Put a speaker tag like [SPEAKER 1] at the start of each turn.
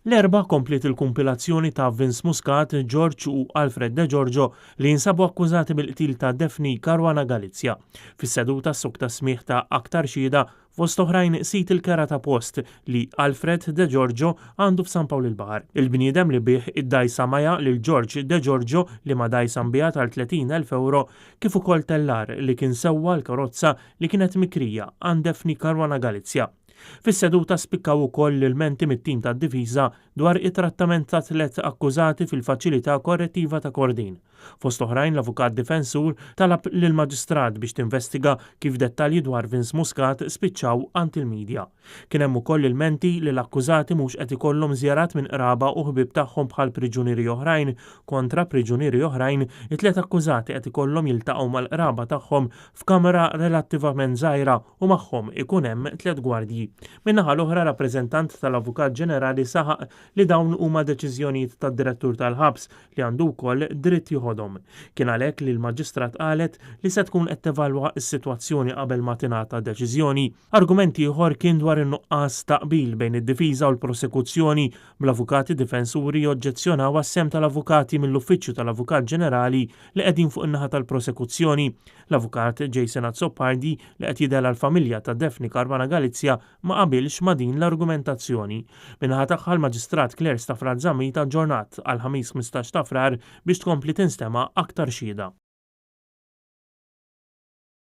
[SPEAKER 1] L-erba' komplet il-kumpilazzjoni ta' Vince Muscat, George u Alfred De Giorgio li jinsabu akkużati bil-qtil ta' Daphne Caruana Galizia. Fis-seduta s-suk ta' smigħ ta' aktar xhieda fost oħrajn sit il-kera ta' post li Alfred De Giorgio għandu f'San Pawl il-Baħar. Il-bniedem li bih id-dajsa maja lil George De Giorgio li ma dajsa mbija tal-30,000 euro kif ukoll tellar li kien sewwa l-karozza li kienet mikrija għand Daphne Caruana Galizia. Fis-seduta spikkaw ukoll l-menti mit-tim tad-difiża dwar it-trattament ta' tliet akkużati fil-faċilità korrettiva ta' Kordin. Fost oħrajn l-avukat difensur talab lill-maġistrat biex tinvestiga kif dettalji dwar Vince Muscat spiċċaw ant il-medja. Kien hemm ukoll il-menti li l-akkużati mhux qed ikollhom żjarat minn qraba u ħbieb tagħhom bħal priġunieri oħrajn kontra priġunieri oħrajn, it-tliet akkużati qed ikollhom jiltaqgħu mal-qraba tagħhom f'kamra relattivament żgħira u magħhom ikun hemm tliet gwardji. Min-naħa l-oħra rappreżentant tal-Avukat Ġenerali saħaq li dawn huma deċiżjonijiet tad-direttur tal-ħabs li għandu wkoll dritt jieħodhom. Kien għalhekk li l-Maġistrat qalet li se tkun qed tevalwa s-sitwazzjoni qabel ma tingħata deċiżjoni. Argumenti ieħor kien dwar in-nuqqas taqbil bejn id-difiża u l-prosekuzzjoni bl-avukati difensuri oġġezzjonaw għas-sem tal-avukati mill-Uffiċċju tal-Avukat Ġenerali li qegħdin fuq in-naħa tal-prosekuzzjoni. L-avukat Jason Azzopardi li qed jidher għall-familja ta' Daphne Caruana Galizia ma qabilx ma' din l-argumentazzjoni. Minħa tagħha l-Maġistrat Claire Staffrazzami ta' ġurnat għal ħamis 15 ta' frar biex tkompli tinstema' aktar xhieda.